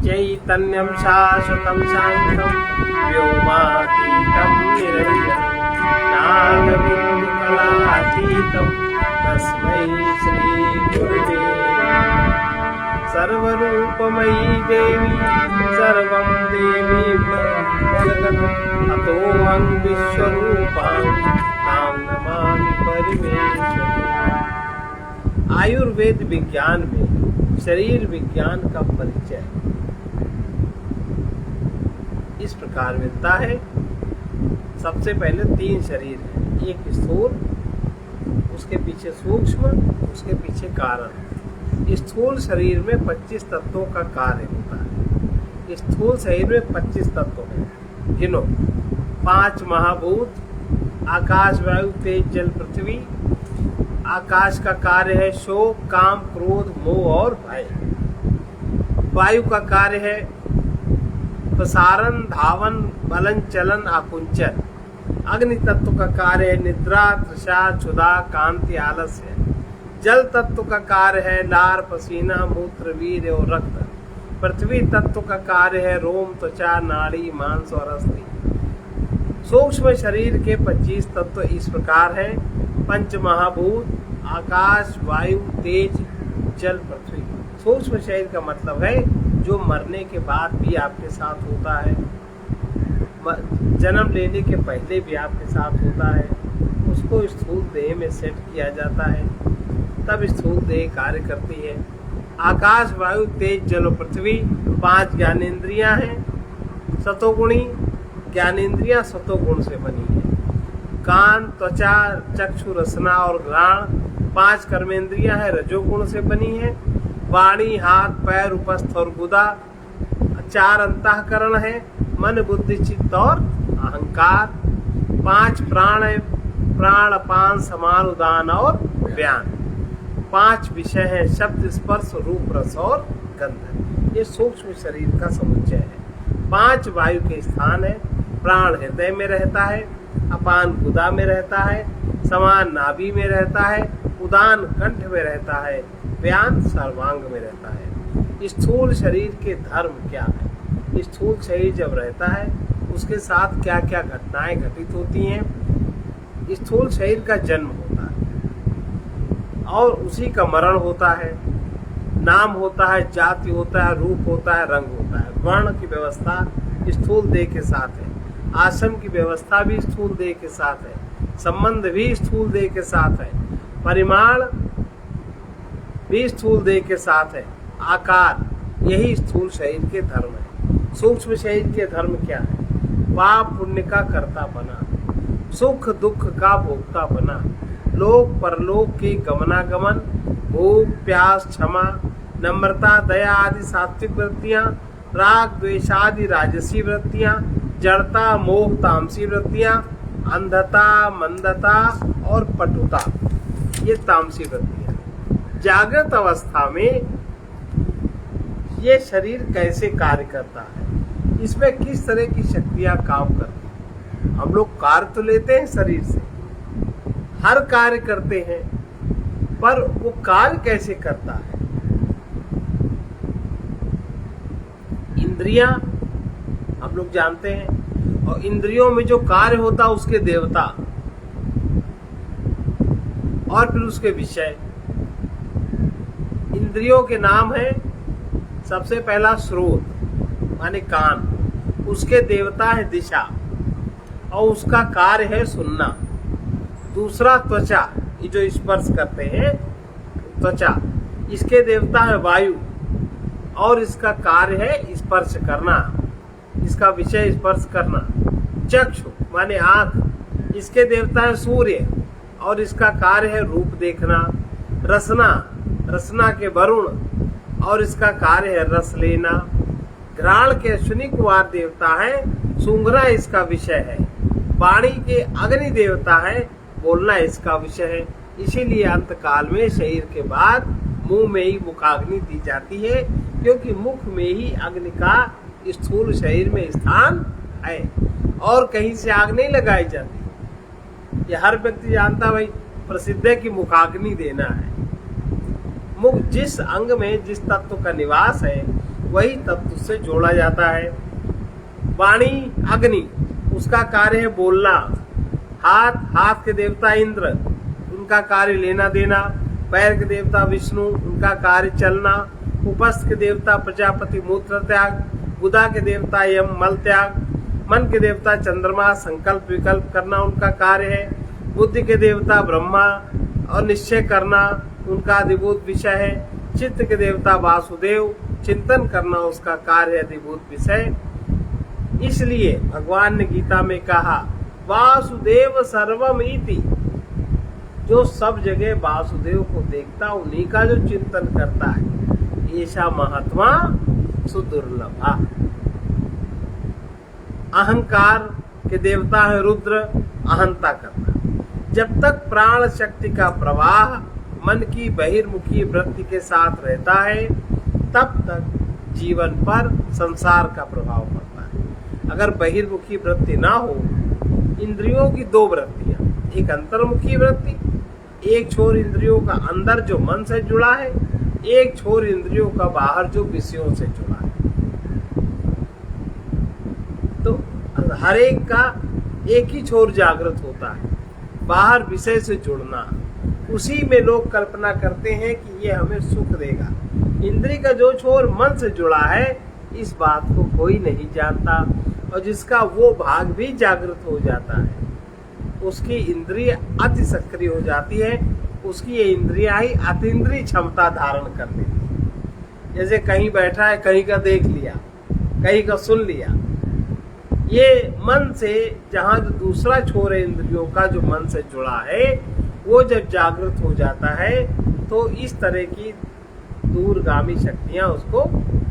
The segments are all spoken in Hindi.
चैतन्यं शाश्वतं शान्तं व्योमातीतं निरञ्जनं नादबिन्दुकलातीतं तस्मै श्रीगुरुवे सर्वरूपमयी देवी सर्वं देवी जगत् अतोऽहं विश्वरूपां तां नमामि परमेश्वरी। आयुर्वेद विज्ञान में शरीर विज्ञान का परिचय इस प्रकार मिलता है। सबसे पहले 3 शरीर हैं, एक स्थूल, उसके पीछे सूक्ष्म, उसके पीछे कारण। स्थूल शरीर में 25 तत्वों का कार्य होता है। स्थूल शरीर में 25 तत्व हैं, गिनो। 5 महाभूत, आकाश वायु तेज जल पृथ्वी। आकाश का कार्य है शोक काम क्रोध मोह और भय। वायु का कार्य है प्रसारण धावन बलन चलन आकुंचन। अग्नि तत्व का कार्य है निद्रा तृषा क्षुधा कांति आलस्य। जल तत्व का कार्य है लार पसीना मूत्र वीर्य और रक्त। पृथ्वी तत्व का कार्य है रोम त्वचा नाड़ी मांस और अस्थि। सूक्ष्म शरीर के 25 तत्व इस प्रकार हैं। पंच महाभूत आकाश वायु तेज जल पृथ्वी। सूक्ष्म शरीर का मतलब है जो मरने के बाद भी आपके साथ होता है, जन्म लेने के पहले भी आपके साथ होता है। उसको स्थूल देह में सेट किया जाता है, तब स्थूल देह कार्य करती है। आकाश वायु तेज जल पृथ्वी 5 ज्ञानेंद्रियां हैं। सतोगुणी ज्ञानेंद्रियां सतोगुण से बनी है। कान त्वचा चक्षु रसना और घ्राण 5 कर्मेंद्रियां हैं, रजोगुण से बनी है। वाणी हाथ पैर उपस्थ और गुदा 4 अंतःकरण है, मन बुद्धि चित्त और अहंकार। 5 प्राण है, प्राण अपान समान उदान और व्यान। 5 विषय है, शब्द स्पर्श रूप रस और गंध। ये सूक्ष्म शरीर का समुच्चय है। 5 वायु के स्थान है। प्राण हृदय में रहता है, अपान गुदा में रहता है, समान नाभि में रहता है, उदान कंठ में रहता है, व्यान सर्वांग में रहता है। स्थूल शरीर के धर्म क्या है? स्थूल शरीर जब रहता है उसके साथ क्या क्या घटनाएं घटित होती हैं। स्थूल शरीर का जन्म होता है और उसी का मरण होता है। नाम होता है, जाति होता है, रूप होता है, रंग होता है। वर्ण की व्यवस्था स्थूल देह के साथ है। आश्रम की व्यवस्था भी स्थूल देह के साथ है। संबंध भी स्थूल देह के साथ है। परिमाण भी स्थूल देह के साथ है। आकार, यही स्थूल शरीर के धर्म है। सूक्ष्म शरीर के धर्म क्या है? पाप पुण्य का कर्ता बना, सुख दुख का भोक्ता बना, लोक परलोक के गमनागमन, भूख प्यास क्षमा नम्रता दया आदि सात्विक वृत्तियां, राग द्वेष आदि राजसी वृत्तियां, जड़ता मोह तामसी वृत्तियां, अंधता मंदता और पटुता ये तामसी वृत्तियां। जागृत अवस्था में ये शरीर कैसे कार्य करता है, इसमें किस तरह की शक्तियां काम करती हैं। हम लोग कार्य तो लेते हैं शरीर से, हर कार्य करते हैं, पर वो कार्य कैसे करता है? इंद्रियां हम लोग जानते हैं, और इंद्रियों में जो कार्य होता है उसके देवता और फिर उसके विषय। इंद्रियों के नाम है, सबसे पहला स्रोत माने कान, उसके देवता है दिशा और उसका कार्य है सुनना। दूसरा त्वचा, ये जो स्पर्श करते हैं त्वचा, इसके देवता है वायु और इसका कार्य है स्पर्श करना, इसका विषय स्पर्श करना। चक्षु माने आंख, इसके देवता है सूर्य और इसका कार्य है रूप देखना। रसना, रसना के वरुण और इसका कार्य है रस लेना। घ्राण के अश्विनी कुमार देवता है, सूंघना इसका विषय है। वाणी के अग्नि देवता है, बोलना इसका विषय है। इसीलिए अंत काल में शरीर के बाद मुंह में ही मुखाग्नि दी जाती है, क्योंकि मुख में ही अग्नि का स्थूल शरीर में स्थान है और कहीं से आग नहीं लगाई जाती। ये हर व्यक्ति जानता भाई प्रसिद्ध है कि मुखाग्नि देना है। मुख जिस अंग में जिस तत्व का निवास है वही तत्व से जोड़ा जाता है। वाणी अग्नि, उसका कार्य है बोलना। हाथ के देवता इंद्र, उनका कार्य लेना देना। पैर के देवता विष्णु, उनका कार्य चलना। उपस्थ के देवता प्रजापति मूत्र त्याग। बुधा के देवता यम मल त्याग। मन के देवता चंद्रमा संकल्प विकल्प करना उनका कार्य है। बुद्धि के देवता ब्रह्मा और निश्चय करना उनका अधिभूत विषय है। चित्त के देवता वासुदेव, चिंतन करना उसका कार्य है अधिभूत विषय। इसलिए भगवान ने गीता में कहा वासुदेव सर्वम इति, जो सब जगह वासुदेव को देखता उन्हीं का जो चिंतन करता है, ऐसा महात्मा सुदुर्लभा। अहंकार के देवता है रुद्र, अहंता करना। जब तक प्राण शक्ति का प्रवाह मन की बहिर्मुखी वृत्ति के साथ रहता है, तब तक जीवन पर संसार का प्रभाव पड़ता है। अगर बहिर्मुखी वृत्ति ना हो, इंद्रियों की दो वृत्तियां, एक अंतर्मुखी वृत्ति, एक छोर इंद्रियों का अंदर जो मन से जुड़ा है, एक छोर इंद्रियों का बाहर जो विषयों से जुड़ा है। तो हर एक का एक ही छोर जागृत होता है, बाहर विषय से जुड़ना। उसी में लोग कल्पना करते हैं कि ये हमें सुख देगा। इंद्रिय का जो छोर मन से जुड़ा है, इस बात को कोई नहीं जानता, और जिसका वो भाग भी जागृत हो जाता है, उसकी इंद्रिय अति सक्रिय हो जाती है, उसकी ये इंद्रिया ही अतीन्द्रिय क्षमता धारण कर लेती है। जैसे कहीं बैठा है, कहीं का देख लिया, कहीं का सुन लिया। ये मन से जहाँ जो दूसरा छोर है इंद्रियों का, जो मन से जुड़ा है, वो जब जागृत हो जाता है तो इस तरह की दूरगामी शक्तियां उसको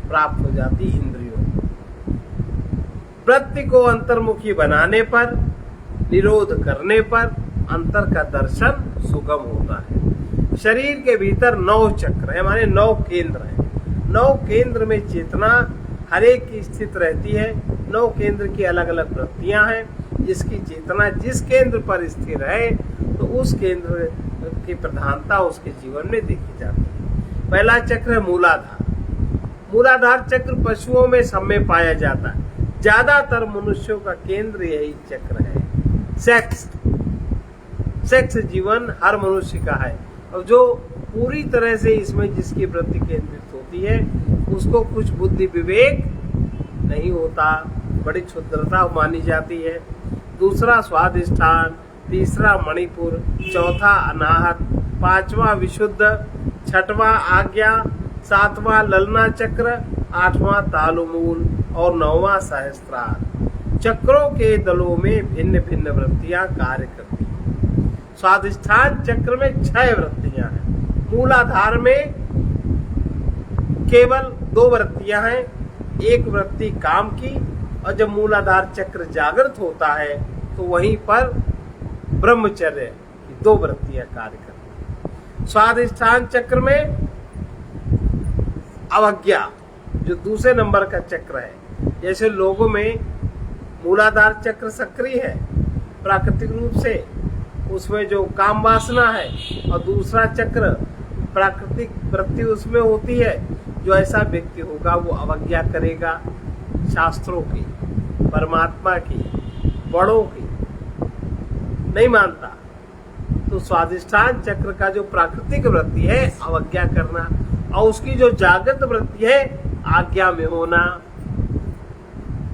प्राप्त हो जाती इंद्रियों। वृत्ति को अंतर्मुखी बनाने पर, निरोध करने पर अंतर का दर्शन सुगम होता है। शरीर के भीतर 9 चक्र है, माने 9 केंद्र है। 9 केंद्र में चेतना हर एक की स्थित रहती है। 9 केंद्र की अलग अलग वृत्तियां हैं। जिसकी चेतना जिस केंद्र पर स्थिर है, तो उस केंद्र की प्रधानता उसके जीवन में देखी जाती है। पहला चक्र है मूलाधार। मूलाधार चक्र पशुओं में सब में पाया जाता है। ज्यादातर मनुष्यों का केंद्र यही चक्र है। सेक्स जीवन हर मनुष्य का है, और जो पूरी तरह से इसमें जिसकी वृत्ति केंद्रित होती है, उसको कुछ बुद्धि विवेक नहीं होता, बड़ी क्षुद्रता मानी जाती है। दूसरा स्वादिष्ठान, तीसरा मणिपुर, चौथा अनाहत, पांचवा विशुद्ध, छठवां आज्ञा, सातवां ललना चक्र, आठवां तालुमूल और 9वां सहस्त्रार। चक्रों के दलों में भिन्न भिन्न वृत्तियां कार्य करती हैं। स्वादिष्ठान चक्र में 6 वृत्तियां हैं। मूलाधार में केवल 2 वृत्तियां हैं, एक वृत्ति काम की, और जब मूलाधार चक्र जागृत होता है तो वहीं पर ब्रह्मचर्य की 2 वृत्तियां कार्य करती हैं। स्वादिष्ठान चक्र में अवज्ञा, जो दूसरे नंबर का चक्र है। जैसे लोगों में मूलाधार चक्र सक्रिय है प्राकृतिक रूप से, उसमें जो काम वासना है, और दूसरा चक्र प्राकृतिक वृत्ति उसमें होती है। जो ऐसा व्यक्ति होगा वो अवज्ञा करेगा शास्त्रों की, परमात्मा की, बड़ों की, नहीं मानता। तो स्वादिष्ठान चक्र का जो प्राकृतिक वृत्ति है अवज्ञा करना, और उसकी जो जागृत वृत्ति है आज्ञा में होना।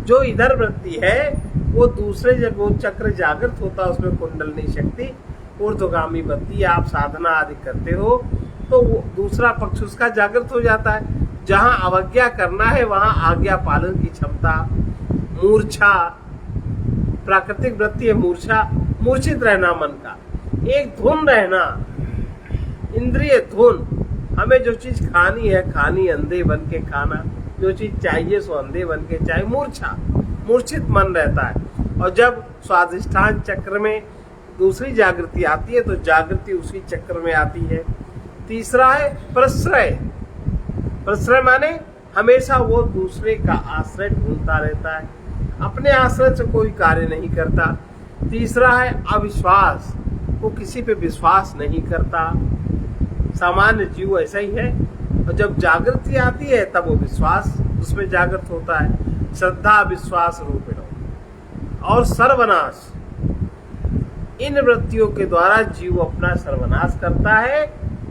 जो इधर वृत्ति है वो दूसरे जब वो चक्र जागृत होता है, उसमें कुंडलनी शक्ति ऊर्ध्वगामी वृत्ति, आप साधना आदि करते हो तो वो दूसरा पक्ष उसका जागृत हो जाता है। जहां अवज्ञा करना है वहां आज्ञा पालन की क्षमता। मूर्छा प्राकृतिक वृत्ति है, मूर्छा मूर्छित रहना मन का, एक धुन रहना, इंद्रिय धुन। हमें जो चीज खानी है खानी, अंधे बन के खाना, जो चीज चाहिए सो अंधे बन के चाहिए, मूर्छा, मूर्छित मन रहता है। और जब स्वादिष्ठान चक्र में दूसरी जागृति आती है तो जागृति उसी चक्र में आती है। तीसरा है प्रश्रय। प्रश्रय माने हमेशा वो दूसरे का आश्रय ढूंढता रहता है, अपने आश्रय से कोई कार्य नहीं करता। तीसरा है अविश्वास, वो किसी पे विश्वास नहीं करता। सामान्य जीव ऐसा ही है, और जब जागृति आती है तब वो विश्वास उसमें जागृत होता है। श्रद्धा विश्वास रूपिणो और सर्वनाश, इन वृत्तियों के द्वारा जीव अपना सर्वनाश करता है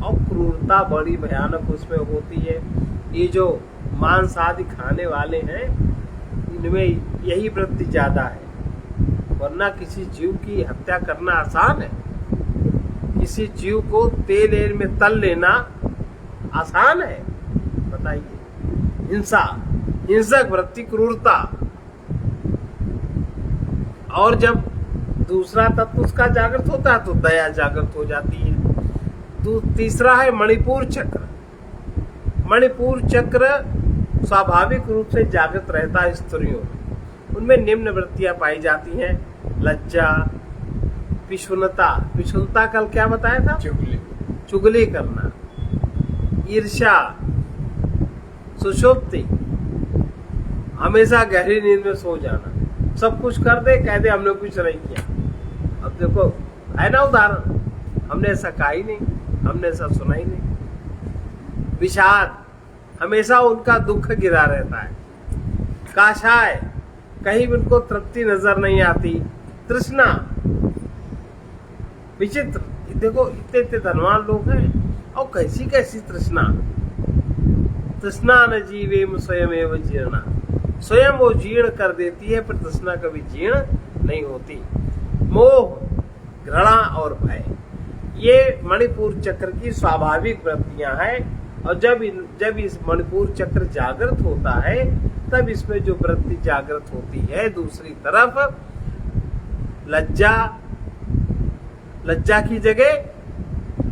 और क्रूरता बड़ी भयानक उसमें होती है। ये जो मांस आदि खाने वाले हैं इनमें यही वृत्ति ज्यादा है, वरना किसी जीव की हत्या करना आसान है। किसी जीव को तेल में तल लेना आसान है, बताइए। हिंसा, हिंसक वृत्ति, क्रूरता, और जब दूसरा तत्व उसका जागृत होता है तो दया जागृत हो जाती है। तो तीसरा है मणिपुर चक्र। मणिपुर चक्र स्वाभाविक रूप से जागृत रहता है स्त्रियों में। उनमें निम्न वृत्तियां पाई जाती हैं: लज्जा, पिशुनता, पिशुनता कल क्या बताया था? चुगली करना, ईर्ष्या, सुषुप्ति, हमेशा गहरी नींद में सो जाना, सब कुछ कर दे, कह दे हमने कुछ नहीं किया। अब देखो है ना उदाहरण, हमने ऐसा कहा ही नहीं, हमने ऐसा सुना ही नहीं। विषाद, हमेशा उनका दुख गिरा रहता है। काशाय, कहीं भी उनको तृप्ति नजर नहीं आती। तृष्णा, विचित्र, देखो इतने इतने धनवान लोग हैं और कैसी कैसी तृष्णा। तृष्णा न जीवेम स्वयं एवं जीर्णा, स्वयं वो जीर्ण कर देती है पर तृष्णा कभी जीर्ण नहीं होती। मोह, घृणा और भय, ये मणिपुर चक्र की स्वाभाविक वृत्तियां हैं। और जब इस मणिपुर चक्र जागृत होता है तब इसमें जो वृत्ति जागृत होती है दूसरी तरफ लज्जा, लज्जा की जगह,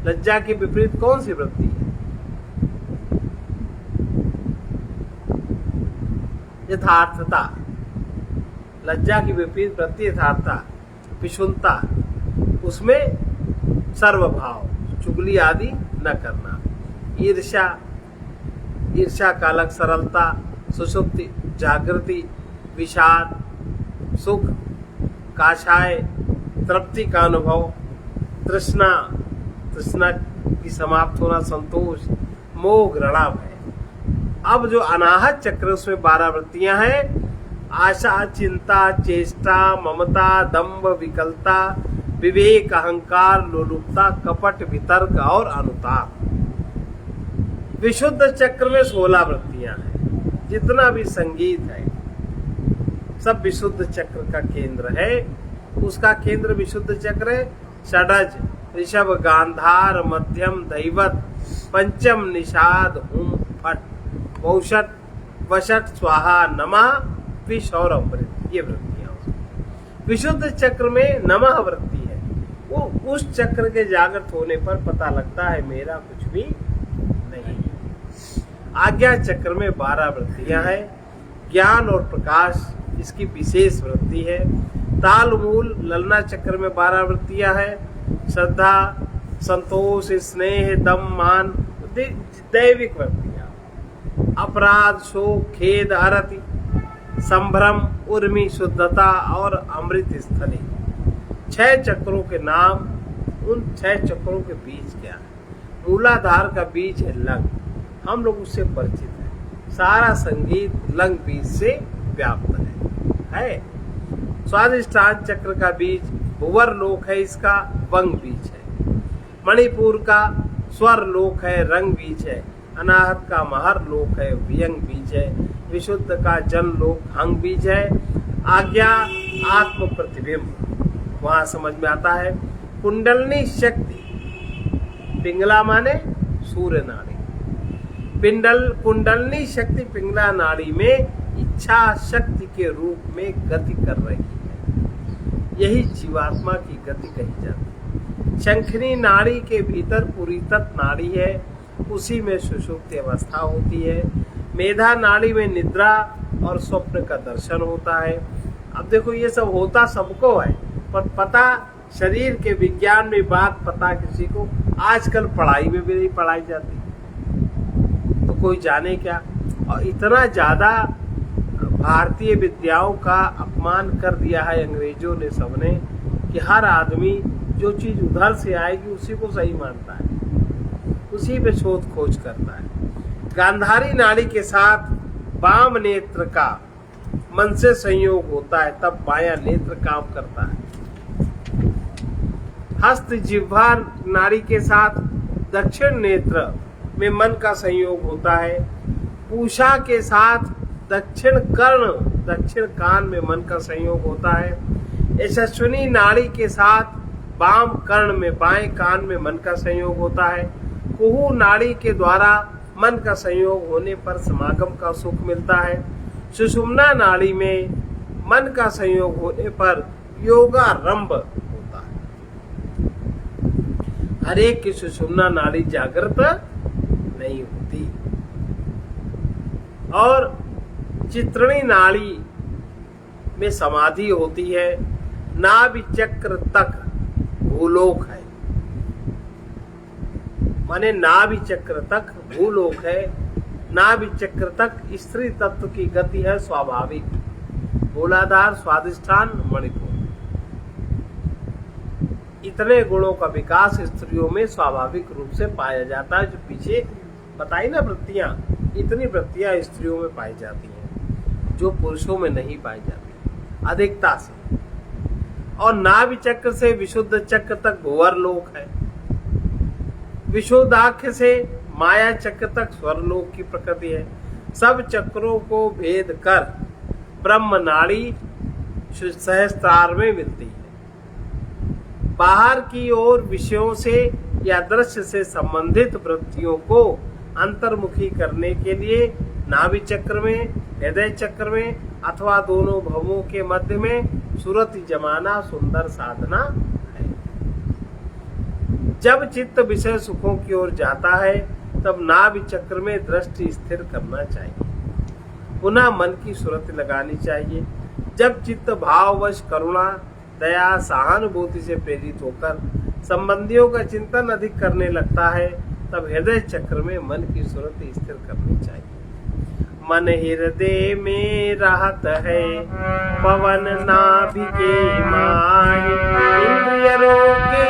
लज्जा के विपरीत कौन सी वृत्ति है? यथार्थता, लज्जा की विपरीत वृत्ति यथार्थता। पिशुनता, उसमें सर्वभाव, चुगली आदि न करना। ईर्ष्या, ईर्ष्या का अलग सरलता। सुषुप्ति, जागृति, विषाद, सुख, काषाय, तृप्ति का अनुभव, तृष्णा, तृष्णा की समाप्त होना, संतोष, मोह, घृणा, भय। अब जो अनाहत चक्र उसमें 12 वृत्तियां हैं: आशा, चिंता, चेष्टा, ममता, दंभ, विकलता, विवेक, अहंकार, लोलुपता, कपट, वितर्क और अनुताप। विशुद्ध चक्र में 16 वृत्तियां हैं। जितना भी संगीत है सब विशुद्ध चक्र का केंद्र है। उसका केंद्र विशुद्ध चक्र है। षडज, ऋषभ, गांधार, मध्यम, दैवत, पंचम, निषाद, हुम, फट, वौषट, वषट, स्वाहा, नमः, विष और अमृत, ये वृत्तियां। विशुद्ध चक्र में नमः वृत्ति है। वो उस चक्र के जागृत होने पर पता लगता है मेरा कुछ भी नहीं। आज्ञा चक्र में 12 वृत्तियां हैं। ज्ञान और प्रकाश इसकी विशेष वृत्ति है। ताल मूल ललना चक्र में 12 वृत्तियां हैं। श्रद्धा, संतोष, स्नेह, दम, मान, दैविक वृत्तियां। अपराध, शोक, खेद, आरति, संभ्रम, उर्मी, शुद्धता और अमृत स्थली। 6 चक्रों के नाम। उन 6 चक्रों के बीज क्या है? मूलाधार का बीज है लंग, हम लोग उससे परिचित हैं। सारा संगीत लंग बीज से व्याप्त है। स्वादिष्ठान चक्र का बीज भुवर लोक है, इसका वंग बीज है। मणिपुर का स्वर लोक है, रंग बीज है। अनाहत का महर लोक है, व्यंग बीज है। विशुद्ध का जन लोक हंग बीज है। आज्ञा आत्म प्रतिबिंब, वहां समझ में आता है। कुंडलनी शक्ति, पिंगला माने सूर्य नाड़ी। कुंडलनी शक्ति पिंगला नाड़ी में इच्छा शक्ति के रूप में गति कर रही है। यही जीवात्मा की गति कही जाती है। शंखनी नाड़ी के भीतर पुरीतत नाड़ी है, उसी में सुषुप्ति अवस्था होती है। मेधा नाड़ी में निद्रा और स्वप्न का दर्शन होता है। अब देखो ये सब होता सबको है, पर पता शरीर के विज्ञान में बात पता किसी को आजकल पढ़ाई में भी नहीं पढ़ाई जाती, तो कोई जाने क्या। और इतना ज्यादा भारतीय विद्याओं का अपमान कर दिया है अंग्रेजों ने, सबने, कि हर आदमी जो चीज उधर से आएगी उसी को सही मानता है, उसी पे शोध खोज करता है। गांधारी नाड़ी के साथ वाम नेत्र का मन से संयोग होता है तब बायां नेत्र काम करता है। हस्त जिह्वा नाड़ी के साथ दक्षिण नेत्र में मन का संयोग होता है। पूषा के साथ दक्षिण कर्ण दक्षिण कान में मन का संयोग होता है। यशस्विनी नाड़ी के साथ वाम कर्ण में बाएं कान में मन का संयोग होता है। कुहू नाड़ी के द्वारा मन का संयोग होने पर समागम का सुख मिलता है। सुषुम्ना नाड़ी में मन का संयोग होने पर योगारंभ होता है। हर एक की सुषुम्ना नाड़ी जागृत नहीं होती। और चित्रणी नाड़ी में समाधि होती है। नाभि चक्र तक भूलोक है, माने नाभि चक्र तक भूलोक है। नाभि चक्र तक स्त्री तत्व की गति है स्वाभाविक। मूलाधार, स्वादिष्ठान, मणिपुर, इतने गुणों का विकास स्त्रियों में स्वाभाविक रूप से पाया जाता है। जो पीछे बताई ना वृत्तियां, इतनी वृत्तियां स्त्रियों में पाई जाती हैं जो पुरुषों में नहीं पाई जाती अधिकता से। और नाभि चक्र से विशुद्ध चक्र तक भुवर लोक है। विशुद्धाक्ष से माया चक्र तक स्वर्लोक की प्रकृति है। सब चक्रों को भेद कर ब्रह्म नाड़ी सहस्त्रार में मिलती है। बाहर की ओर विषयों से या दृश्य से संबंधित वृत्तियों को अंतर्मुखी करने के लिए नाभि चक्र में, हृदय चक्र में अथवा दोनों भवों के मध्य में सुरति जमाना सुंदर साधना है। जब चित्त विषय सुखों की ओर जाता है तब नाभि चक्र में दृष्टि स्थिर करना चाहिए। पुनः मन की सुरति लगानी चाहिए। जब चित्त भाववश करुणा, दया, सहानुभूति से प्रेरित होकर संबंधियों का चिंतन अधिक करने लगता है तब हृदय चक्र में मन की सुरति स्थिर करनी चाहिए। मन हृदय में रहत है पवन नाभि के माय, इंद्रिय रोके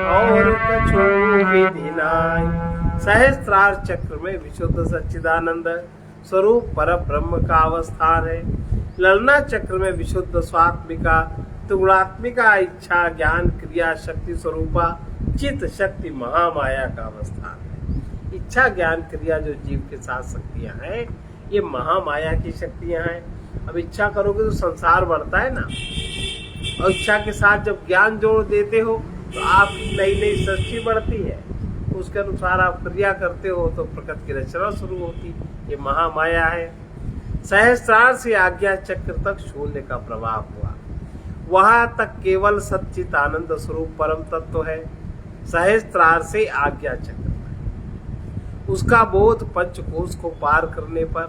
और कछु विधि नाय। सहस्त्रार चक्र में विशुद्ध सच्चिदानंद स्वरूप पर ब्रह्म का अवस्थान है। ललना चक्र में विशुद्ध स्वात्मिका त्रिगुणात्मिका इच्छा ज्ञान क्रिया शक्ति स्वरूपा चित्त शक्ति महामाया का अवस्थान है। इच्छा ज्ञान क्रिया जो जीव के साथ शक्तियां हैं ये महामाया की शक्तियां हैं। अब इच्छा करोगे तो संसार बढ़ता है ना, और इच्छा के साथ जब ज्ञान जोड़ देते हो तो आपकी नई नई सृष्टि बढ़ती है। उसके अनुसार आप क्रिया करते हो तो प्रकृति की रचना शुरू होती। ये महामाया है। सहस्त्रार से आज्ञा चक्र तक शून्य का प्रवाह हुआ। वहां तक केवल सच्चित आनंद स्वरूप परम तत्व है। सहस्त्रार से आज्ञा चक्र तक उसका बोध पंचकोश को पार करने पर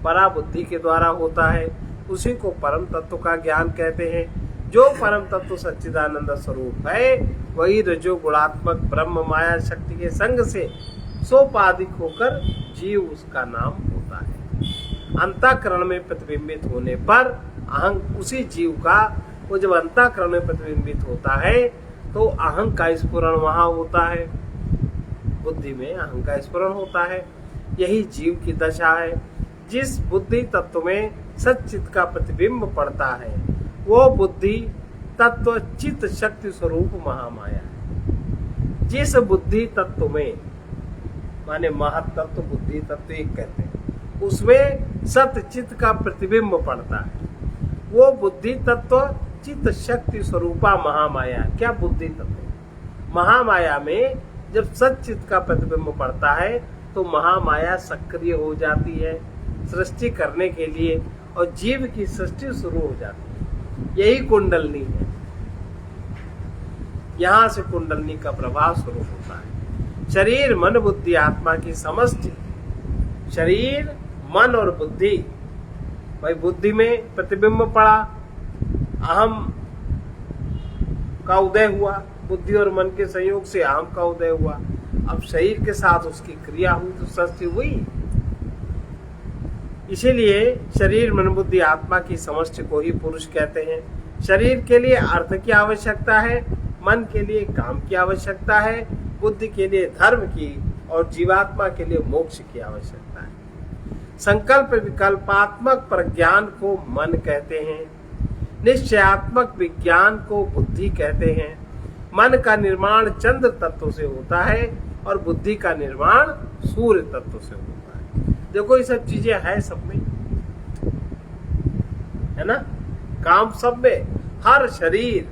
परा बुद्धि के द्वारा होता है। उसी को परम तत्व का ज्ञान कहते हैं। जो परम तत्व सच्चिदानंद स्वरूप है वही रजो गुणात्मक ब्रह्म माया शक्ति के संग से सोपाधिक होकर जीव उसका नाम होता है। अंतःकरण में प्रतिबिंबित होने पर अहं उसी जीव का, वो जब अंतःकरण में प्रतिबिंबित होता है तो अहं का स्फुरण वहां होता है। बुद्धि में अहं का स्फुरण होता है। यही जीव की दशा है। जिस बुद्धि तत्व में सच्चित का प्रतिबिंब पड़ता है वो बुद्धि तत्व चित्त शक्ति स्वरूप महामाया है। जिस बुद्धि तत्व में, माने महत्त्व बुद्धि तत्व एक कहते हैं, उसमें सत चित्त का प्रतिबिंब पड़ता है वो बुद्धि तत्व चित्त शक्ति स्वरूपा महामाया। क्या बुद्धि तत्व? महामाया में जब सच्चित का प्रतिबिंब पड़ता है तो महामाया सक्रिय हो जाती है सृष्टि करने के लिए और जीव की सृष्टि शुरू हो जाती है। यही कुंडलनी है। यहां से कुंडलनी का प्रभाव शुरू होता है। शरीर मन बुद्धि आत्मा की समष्टि। शरीर मन और बुद्धि, भाई बुद्धि में प्रतिबिंब पड़ा, अहम का उदय हुआ, बुद्धि और मन के संयोग से अहम का उदय हुआ। अब शरीर के साथ उसकी क्रिया हुई तो सृष्टि हुई। इसीलिए शरीर मन बुद्धि आत्मा की समष्टि को ही पुरुष कहते हैं। शरीर के लिए अर्थ की आवश्यकता है, मन के लिए काम की आवश्यकता है, बुद्धि के लिए धर्म की और जीवात्मा के लिए मोक्ष की आवश्यकता है। संकल्प विकल्पात्मक प्रज्ञान को मन कहते हैं। निश्चयात्मक विज्ञान को बुद्धि कहते हैं। मन का निर्माण चंद्र तत्व से होता है और बुद्धि का निर्माण सूर्य तत्व से होता है। देखो ये सब चीजें है सब में, है ना, काम सब में। हर शरीर,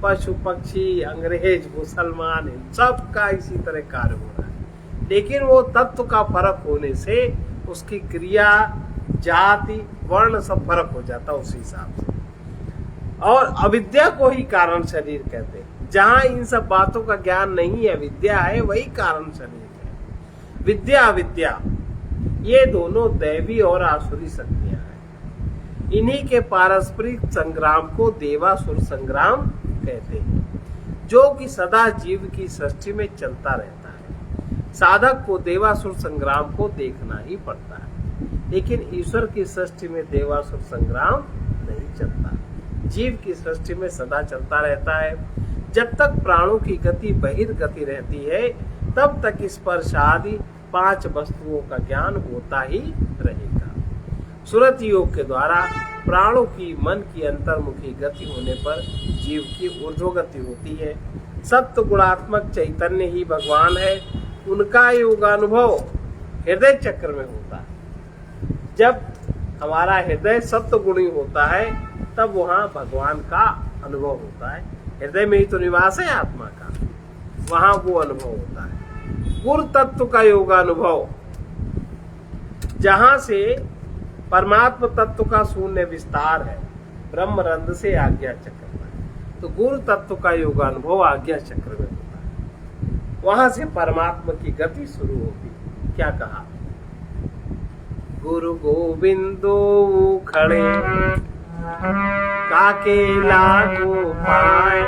पशु पक्षी अंग्रेज मुसलमान, इन सब का इसी तरह कार्य हो रहा है, लेकिन वो तत्व का फर्क होने से उसकी क्रिया, जाति, वर्ण सब फर्क हो जाता है उस हिसाब से। और अविद्या को ही कारण शरीर कहते हैं। जहां इन सब बातों का ज्ञान नहीं है, विद्या है, वही कारण शरीर है। विद्या अविद्या ये दोनों दैवी और आसुरी शक्तियां हैं। इन्हीं के पारस्परिक संग्राम को देवासुर संग्राम कहते हैं, जो कि सदा जीव की सृष्टि में चलता रहता है। साधक को देवासुर संग्राम को देखना ही पड़ता है, लेकिन ईश्वर की सृष्टि में देवासुर संग्राम नहीं चलता। जीव की सृष्टि में सदा चलता रहता है। जब तक प्राणों की गति बहिर्गति रहती है, तब तक स्पर्श आदि 5 वस्तुओं का ज्ञान होता ही रहेगा। सुरत योग के द्वारा प्राणों की मन की अंतर्मुखी गति होने पर जीव की ऊर्ध्वगति होती है। सत्व गुणात्मक चैतन्य ही भगवान है। उनका योगानुभव हृदय चक्र में होता है। जब हमारा हृदय सत्व गुणी होता है, तब वहाँ भगवान का अनुभव होता है। हृदय में ही तो निवास है आत्मा का, वहां वो अनुभव होता है। गुरु तत्व का योगानुभव, जहां से परमात्म तत्व का शून्य विस्तार है, ब्रह्म रंध्र से आज्ञा चक्र में, तो गुरु तत्व का योगानुभव आज्ञा चक्र में होता है। वहां से परमात्मा की गति शुरू होती। क्या कहा? गुरु गोविंदो खड़े काके लागो पाए,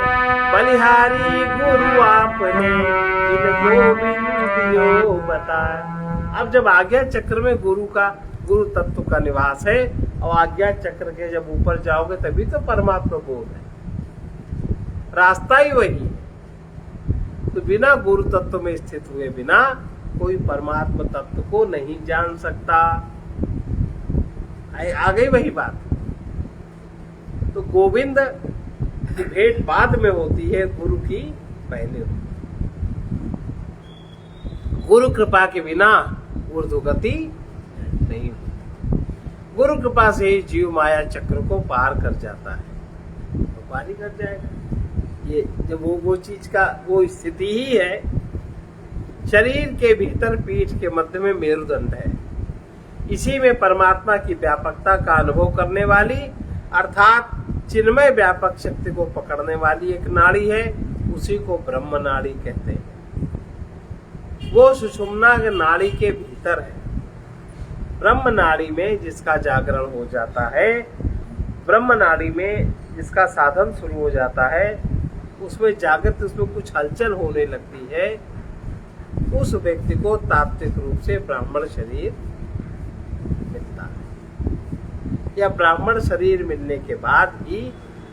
बलिहारी गुरु आपने इन गोविंदियो बताए। अब जब आज्ञा चक्र में गुरु तत्व का निवास है, और आज्ञा चक्र के जब ऊपर जाओगे तभी तो परमात्मा बोध है, रास्ता ही वही है। तो बिना गुरु तत्व में स्थित हुए बिना कोई परमात्मा तत्व को नहीं जान सकता। आ गई वही बात। तो गोविंद की भेंट बाद में होती है, गुरु की पहले होती है। गुरु कृपा के बिना ऊर्ध्वगति नहीं होती। गुरु कृपा से ही जीव माया चक्र को पार कर जाता है, तो पार ही कर जाएगा। ये जब वो चीज का वो स्थिति ही है। शरीर के भीतर पीठ के मध्य में मेरुदंड है। इसी में परमात्मा की व्यापकता का अनुभव करने वाली, अर्थात चिन्मय व्यापक शक्ति को पकड़ने वाली एक नाड़ी है, उसी को ब्रह्म नाड़ी कहते हैं। वो सुषुम्ना नाड़ी के भीतर है। ब्रह्म नाड़ी में जिसका जागरण हो जाता है, ब्रह्म नाड़ी में जिसका साधन शुरू हो जाता है, उसमें जागृत, उसमें कुछ हलचल होने लगती है, उस व्यक्ति को तात्विक रूप से ब्राह्मण शरीर मिलता है। या ब्राह्मण शरीर मिलने के बाद ही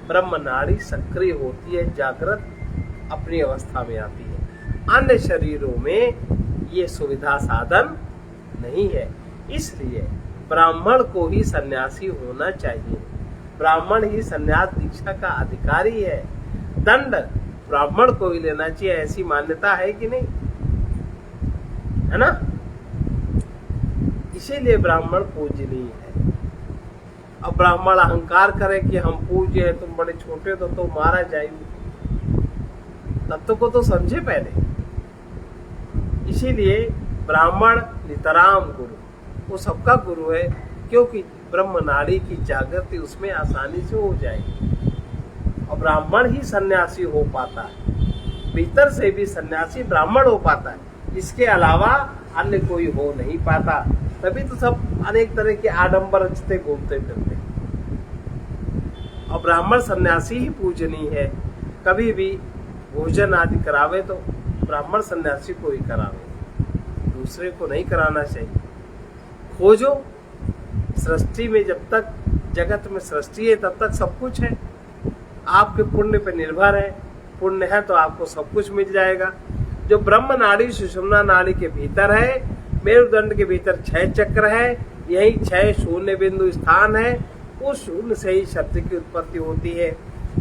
ब्रह्म नाड़ी सक्रिय होती है, जागृत अपनी अवस्था में आती है। अन्य शरीरों में ये सुविधा साधन नहीं है। इसलिए ब्राह्मण को ही सन्यासी होना चाहिए। ब्राह्मण ही सन्यास दीक्षा का अधिकारी है। दंड ब्राह्मण को ही लेना चाहिए, ऐसी मान्यता है कि नहीं, है ना? इसीलिए ब्राह्मण पूजनीय है। अब ब्राह्मण अहंकार करे कि हम पूज्य है, तुम बड़े छोटे हो तो मारा जाएंगे, तत्व को तो समझे पहले। इसीलिए ब्राह्मण नितराम गुरु, वो सबका गुरु है, क्योंकि ब्रह्म नाड़ी की जागृति उसमें आसानी से हो जाएगी। और ब्राह्मण ही सन्यासी हो पाता है, भीतर से भी सन्यासी ब्राह्मण हो पाता है, इसके अलावा अन्य कोई हो नहीं पाता। तभी तो सब अनेक तरह के आडंबर रचते घूमते फिरते। और ब्राह्मण सन्यासी ही पूजनीय है। कभी भी भोजन आदि करावे तो ब्राह्मण सन्यासी को ही करावे, दूसरे को नहीं कराना चाहिए। खोजो सृष्टि में, जब तक जगत में सृष्टि है तब तक सब कुछ है। आपके पुण्य पे निर्भर है, पुण्य है तो आपको सब कुछ मिल जाएगा। जो ब्रह्म नाड़ी सुषुम्ना नाड़ी के भीतर है, मेरुदंड के भीतर 6 चक्र है, यही 6 शून्य बिंदु स्थान है। उस शून्य से ही शब्द की उत्पत्ति होती है।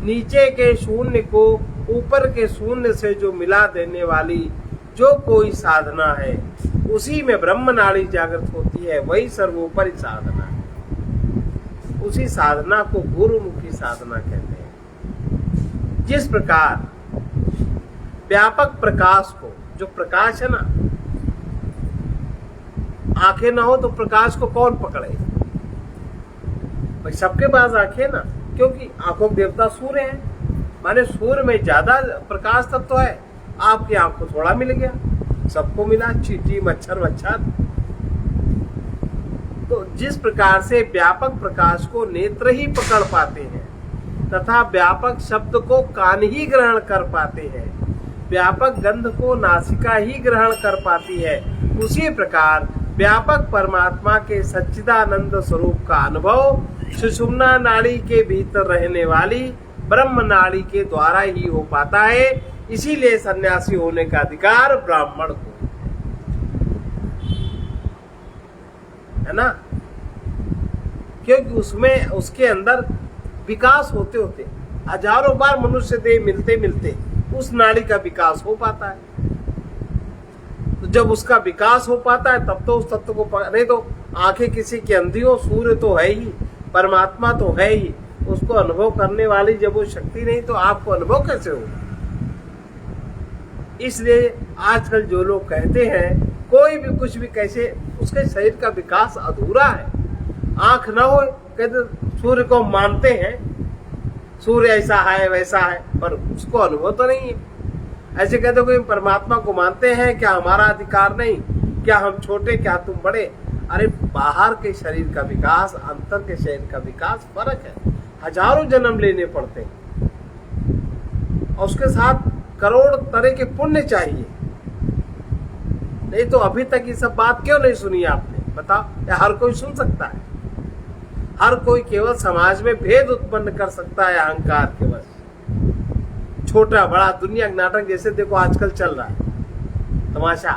नीचे के शून्य को ऊपर के शून्य से जो मिला देने वाली जो कोई साधना है, उसी में ब्रह्म नाड़ी जागृत होती है, वही सर्वोपरि साधना है। उसी साधना को गुरुमुखी साधना कहते हैं। जिस प्रकार व्यापक प्रकाश को, जो प्रकाश है ना, आंखें ना हो तो प्रकाश को कौन पकड़े? भाई सबके पास आंखें ना, क्योंकि आंखों के देवता सूर्य हैं। माने सूर्य में ज्यादा प्रकाश तत्व है, आपकी आंख को थोड़ा मिल गया, सबको मिला, चींटी मच्छर वच्छर। तो जिस प्रकार से व्यापक प्रकाश को नेत्र ही पकड़ पाते हैं तथा व्यापक शब्द को कान ही ग्रहण कर पाते हैं, व्यापक गंध को नासिका ही ग्रहण कर पाती है, उसी प्रकार व्यापक परमात्मा के सच्चिदानंद स्वरूप का अनुभव सुषुम्ना नाड़ी के भीतर रहने वाली ब्रह्म नाड़ी के द्वारा ही हो पाता है। इसीलिए सन्यासी होने का अधिकार ब्राह्मण को है ना, क्योंकि उसमें उसके अंदर विकास होते होते हजारों बार मनुष्य देह मिलते मिलते उस नाड़ी का विकास हो पाता है। तो जब उसका विकास हो पाता है तब तो उस तत्व को नहीं तो आंखें किसी की अंधी हो, सूर्य तो है ही, परमात्मा तो है ही, उसको अनुभव करने वाली जब वो शक्ति नहीं तो आपको अनुभव कैसे होगा? इसलिए आजकल जो लोग कहते हैं कोई भी कुछ भी कैसे, उसके शरीर का विकास अधूरा है। आंख ना हो कहते सूर्य को मानते हैं, सूर्य ऐसा है वैसा है, पर उसको अनुभव तो नहीं है। ऐसे कहते कोई परमात्मा को मानते हैं, क्या हमारा अधिकार नहीं? क्या हम छोटे, क्या तुम बड़े? अरे बाहर के शरीर का विकास, अंतर के शरीर का विकास फर्क है। हजारों जन्म लेने पड़ते हैं और उसके साथ करोड़ तरह के पुण्य चाहिए। नहीं तो अभी तक ये सब बात क्यों नहीं सुनी आपने? बताओ, या हर कोई सुन सकता है? हर कोई केवल समाज में भेद उत्पन्न कर सकता है अहंकार के बस। छोटा बड़ा दुनिया नाटक जैसे देखो आजकल चल रहा है तमाशा।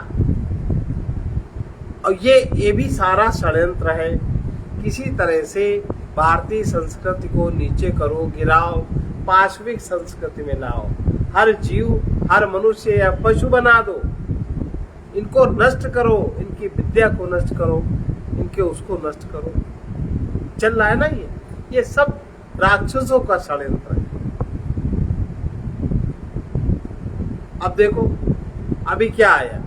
और ये भी सारा षड्यंत्र है। किसी तरह से भारतीय संस्कृति को नीचे करो, गिराओ, पाश्विक संस्कृति में लाओ। हर जीव, हर मनुष्य या पशु बना दो, इनको नष्ट करो, इनकी विद्या को नष्ट करो, इनके उसको नष्ट करो। चल रहा है ना ये सब राक्षसों का षड्यंत्र है। अब देखो अभी क्या आया,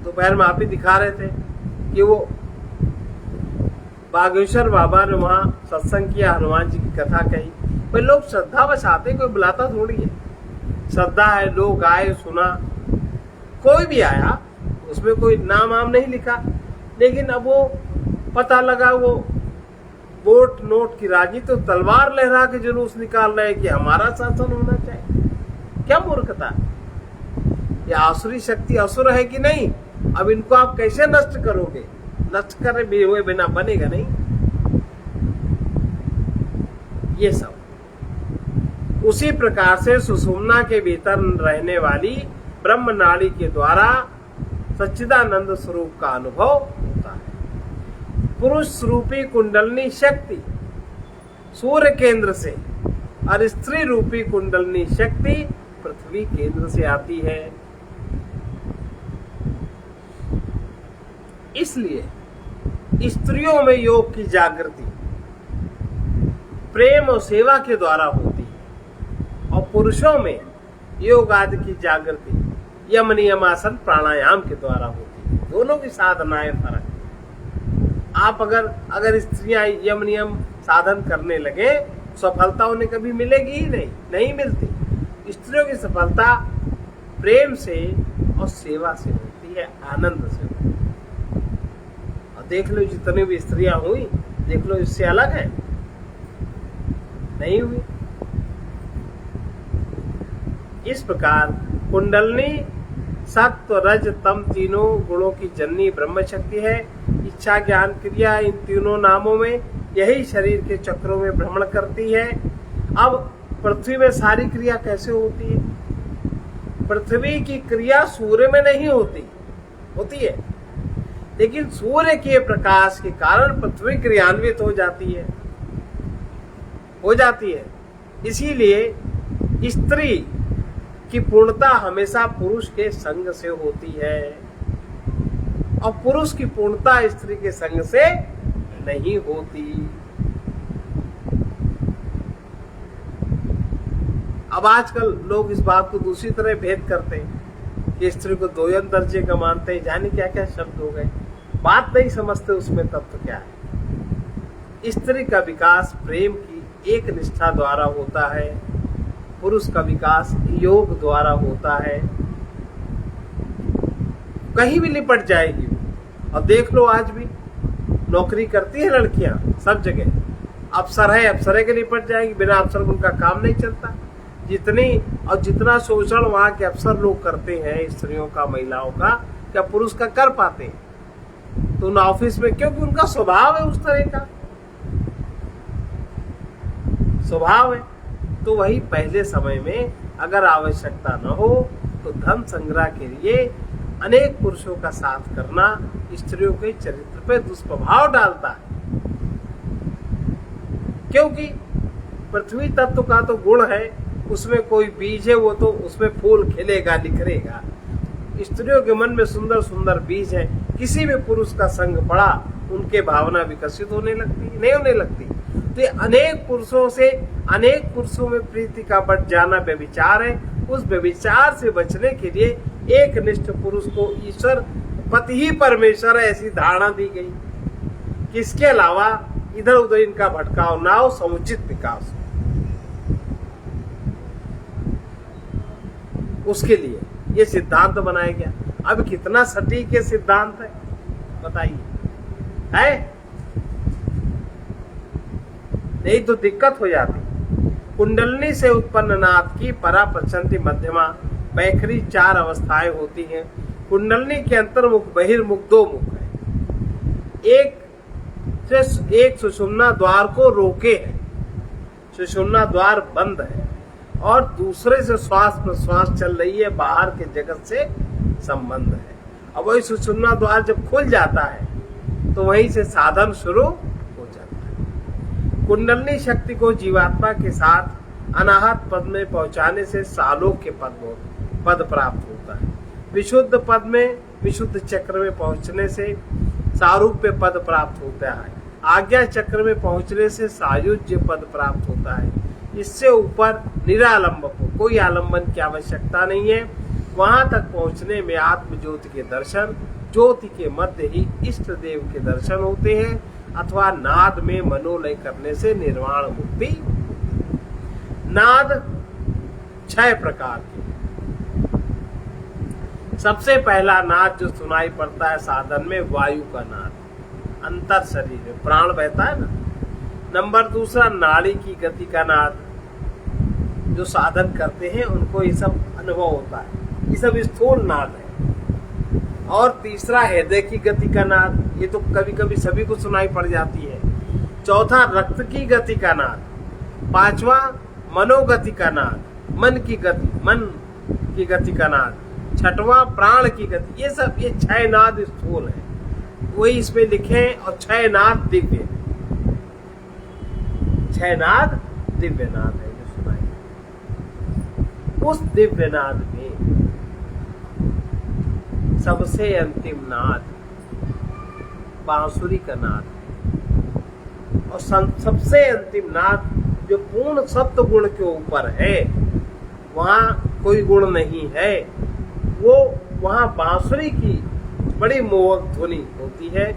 दोपहर में आप ही दिखा रहे थे कि वो बागेश्वर बाबा ने वहां सत्संग किया, हनुमान जी की कथा कही। भाई लोग श्रद्धा बस आते, कोई बुलाता थोड़ी है। श्रद्धा है, लोग आए, सुना, कोई भी आया, उसमें कोई नाम आम नहीं लिखा। लेकिन अब वो पता लगा वो वोट नोट की राजी, तो तलवार लहरा के जुलूस निकाल रहे हैं कि हमारा शासन होना चाहिए। क्या मूर्खता! ये आसुरी शक्ति असुर है कि नहीं? अब इनको आप कैसे नष्ट करोगे? नष्ट करे हुए बिना बनेगा नहीं। ये सब उसी प्रकार से सुषुम्ना के भीतर रहने वाली ब्रह्म नाड़ी के द्वारा सच्चिदानंद स्वरूप का अनुभव होता है। पुरुष रूपी कुंडलनी शक्ति सूर्य केंद्र से और स्त्री रूपी कुंडलनी शक्ति पृथ्वी केंद्र से आती है। इसलिए स्त्रियों में योग की जागृति प्रेम और सेवा के द्वारा होती है और पुरुषों में योग आदि की जागृति यम नियमासन प्राणायाम के द्वारा होती है। दोनों की साधनाएं फर्क है। आप अगर स्त्रियां यम नियम साधन करने लगे, सफलता उन्हें कभी मिलेगी ही नहीं मिलती। स्त्रियों की सफलता प्रेम से और सेवा से होती है, आनंद से होती है। और देख लो जितनी भी स्त्रियां हुई, देख लो इससे अलग है, नहीं हुई। इस प्रकार कुंडलनी सत्व रज तम तीनों गुणों की जननी ब्रह्म शक्ति है। इच्छा ज्ञान क्रिया इन तीनों नामों में यही शरीर के चक्रों में भ्रमण करती है। अब पृथ्वी में सारी क्रिया कैसे होती है? पृथ्वी की क्रिया सूर्य में नहीं होती है। लेकिन सूर्य के प्रकाश के कारण पृथ्वी क्रियान्वित हो जाती है। इसीलिए स्त्री की पूर्णता हमेशा पुरुष के संग से होती है और पुरुष की पूर्णता स्त्री के संग से नहीं होती। अब आजकल लोग इस बात को दूसरी तरह भेद करते हैं कि स्त्री को दोयम दर्जे का मानते हैं, जाने क्या क्या शब्द हो गए, बात नहीं समझते उसमें तत्व क्या है। स्त्री का विकास प्रेम की एक निष्ठा द्वारा होता है, पुरुष का विकास योग द्वारा होता है। कहीं भी निपट जाएगी। अब देख लो, आज भी नौकरी करती है लड़कियां सब जगह, अफसर है, अफसर के निपट जाएगी, बिना अफसर को उनका काम नहीं चलता। जितना शोषण वहां के अफसर लोग करते हैं स्त्रियों का, महिलाओं का, क्या पुरुष का कर पाते हैं? तो उन ऑफिस में, क्योंकि उनका स्वभाव है उस तरह का स्वभाव है। तो वही पहले समय में अगर आवश्यकता न हो तो धन संग्रह के लिए अनेक पुरुषों का साथ करना स्त्रियों के चरित्र पे दुष्प्रभाव डालता है, क्योंकि पृथ्वी तत्व का तो गुण है, उसमें कोई बीज है, वो तो उसमें फूल खिलेगा, निखरेगा। स्त्रियों के मन में सुंदर सुंदर बीज है, किसी भी पुरुष का संग पड़ा उनके भावना विकसित होने लगती, नहीं होने लगती। तो अनेक पुरुषों में प्रीति का बढ़ जाना व्यभिचार है। उस व्यभिचार से बचने के लिए एक निष्ठ पुरुष को ईश्वर पति ही परमेश्वर है ऐसी धारणा दी गई, किसके अलावा इधर उधर इनका भटकाव ना हो, समुचित विकास हो। उसके लिए ये सिद्धांत बनाया गया। अब कितना सटीक ये सिद्धांत है बताइए, है? नहीं तो दिक्कत हो जाती। कुंडलनी से उत्पन्न नाद की परा प्रचंति मध्यमा बैखरी 4 अवस्थाएं होती हैं। कुंडलनी के अंतर्मुख बहिर्मुख 2 मुख है। एक सुषुम्ना द्वार को रोके है, सुषुम्ना द्वार बंद है, और दूसरे से श्वास प्रश्वास चल रही है, बाहर के जगत से संबंध है। अब वही सुषुम्ना द्वार जब खुल जाता है तो वहीं से साधन शुरू हो जाता है। कुंडलनी शक्ति को जीवात्मा के साथ अनाहत पद में पहुंचाने से सालोक्य पद प्राप्त होता है। विशुद्ध पद में, विशुद्ध चक्र में पहुंचने से सारूप्य पद प्राप्त होता है। आज्ञा चक्र में पहुंचने से सायुज्य पद प्राप्त होता है। इससे ऊपर निरालंब, कोई आलंबन की आवश्यकता नहीं है। वहां तक पहुंचने में आत्म ज्योति के दर्शन, ज्योति के मध्य ही इष्ट देव के दर्शन होते हैं, अथवा नाद में मनोलय करने से निर्वाण मुक्ति। नाद 6 प्रकार के। सबसे पहला नाद जो सुनाई पड़ता है साधन में, वायु का नाद, अंतर शरीर में प्राण बहता है ना। नंबर 2 नाड़ी की गति का नाद, जो साधन करते हैं उनको ये सब अनुभव होता है, ये सब स्थूल नाद है। और 3 हृदय की गति का नाद, ये तो कभी कभी सभी को सुनाई पड़ जाती है। 4 रक्त की गति का नाद। 5वां मनोगति का नाद, मन की गति का नाद। 6वां प्राण की गति। ये सब, ये 6 नाद स्थूल है, वही इसमें लिखे। और 6 नाद दिव्य, 6 नाद दिव्य नाद है जो सुनाई। उस दिव्य नाद में सबसे अंतिम नाद बांसुरी का नाद है। और सबसे अंतिम नाद जो पूर्ण सत्व गुण के ऊपर है, वहां कोई गुण नहीं है, वो वहां बांसुरी की बड़ी मोहक ध्वनि होती है।